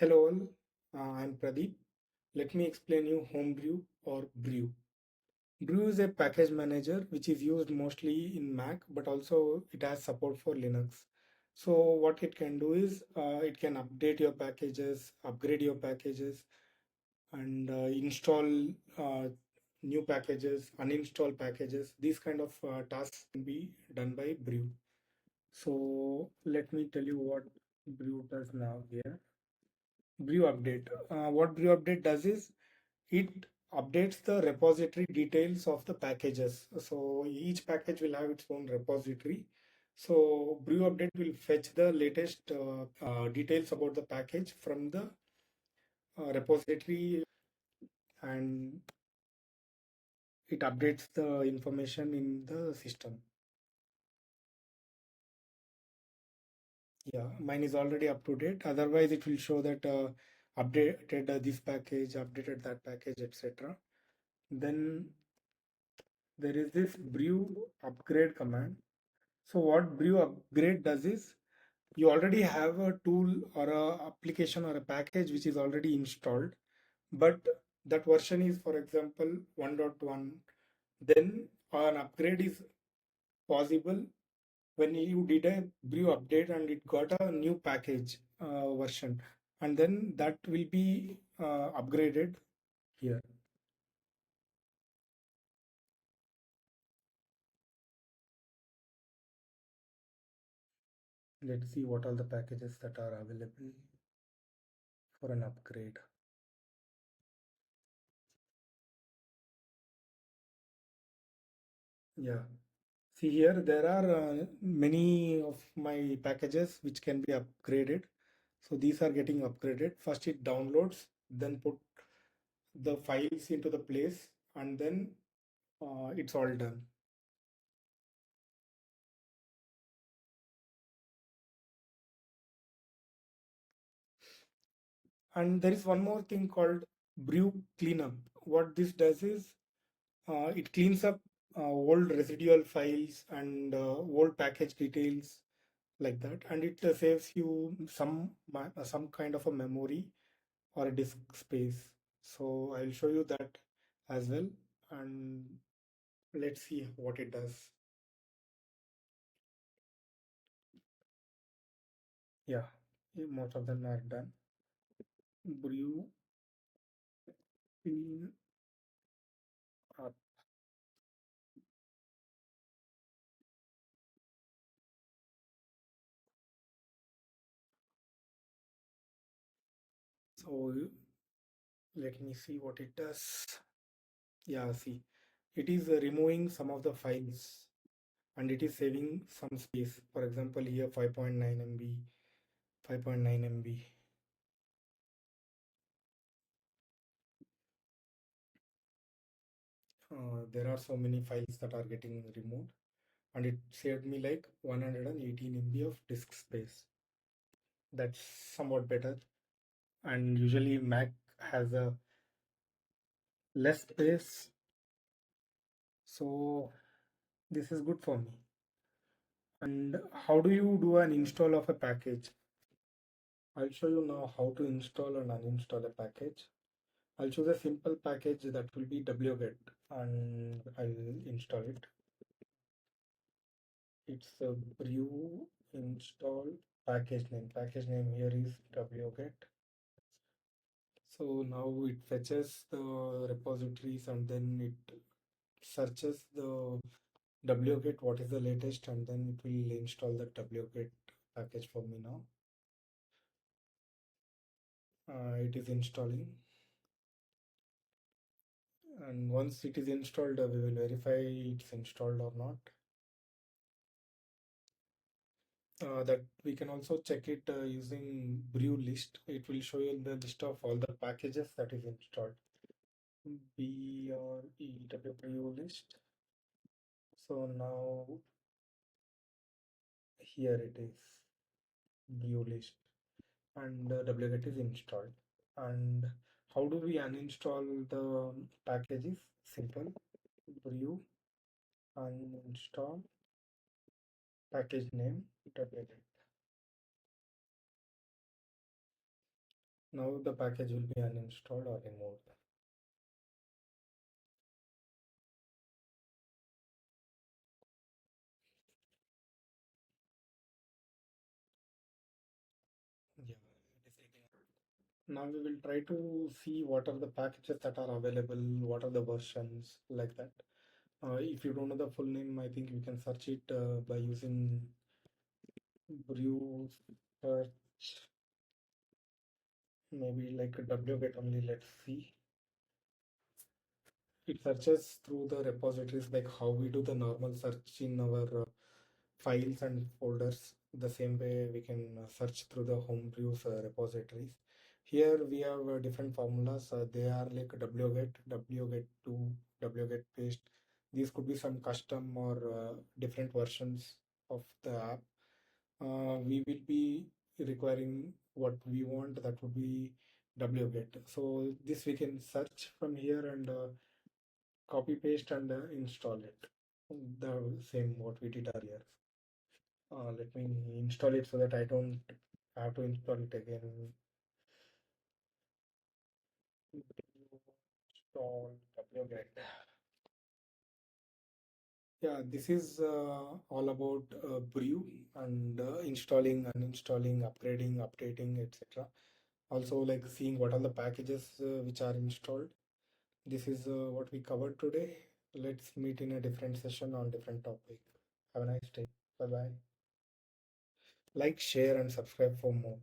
Hello all, I'm Pradeep. Let me explain you Homebrew or Brew. Brew is a package manager which is used mostly in Mac, but also it has support for Linux. So what it can do is it can update your packages, upgrade your packages, and install uh, new packages, uninstall packages. These kind of tasks can be done by Brew. So let me tell you what Brew does now here. Brew update. What Brew update does is it updates the repository details of the packages. So each package will have its own repository. So Brew update will fetch the latest details about the package from the repository, and it updates the information in the system. Yeah, mine is already up to date. Otherwise, it will show that updated this package, updated that package, etc. Then there is this brew upgrade command. So what brew upgrade does is you already have a tool or a application or a package which is already installed, but that version is, for example, 1.1. Then an upgrade is possible when you did a brew update and it got a new package version, and then that will be upgraded here. Let's see what all the packages that are available for an upgrade. Yeah. See here, there are many of my packages which can be upgraded. So these are getting upgraded. First it downloads, then put the files into the place, and then it's all done. And there is one more thing called Brew Cleanup. What this does is it cleans up old residual files and old package details like that, and it saves you some kind of a memory or a disk space. So I'll show you that as well, and let's see what it does. Yeah, most of them are done. Brew clean up. So let me see what it does. Yeah, see, it is removing some of the files and it is saving some space. For example, here 5.9 MB, 5.9 MB. There are so many files that are getting removed, and it saved me like 118 MB of disk space. That's somewhat better. And usually Mac has a less space, so this is good for me. And how do you do an install of a package? I'll show you now how to install and uninstall a package. I'll choose a simple package that will be wget, and I'll install it. It's a brew install package name. Package name here is wget. So now it fetches the repositories and then it searches the wget what is the latest, and then it will install the wget package for me now. It is installing, and once it is installed, we will verify it's installed or not. That we can also check it using brew list. It will show you the list of all the packages that is installed. brew list. So now here it is, brew list, and wget is installed. And how do we uninstall the packages? Simple, brew uninstall package name wget. Now the package will be uninstalled or removed. Yeah, it is taking. Now we will try to see what are the packages that are available, what are the versions like that. If you don't know the full name, I think you can search it by using brew search, maybe like a wget only. Let's see. It searches through the repositories like how we do the normal search in our files and folders. The same way we can search through the homebrews repositories. Here we have different formulas. They are like wget, wget2, wgetpaste. These could be some custom or different versions of the app. We will be requiring what we want. That would be wget. So this we can search from here and copy paste and install it. The same what we did earlier. Let me install it so that I don't have to install it again. Install wget. Yeah, this is all about Brew and installing, uninstalling, upgrading, updating, etc. Also, like seeing what are the packages which are installed. This is what we covered today. Let's meet in a different session on different topic. Have a nice day. Bye bye. Like, share, and subscribe for more.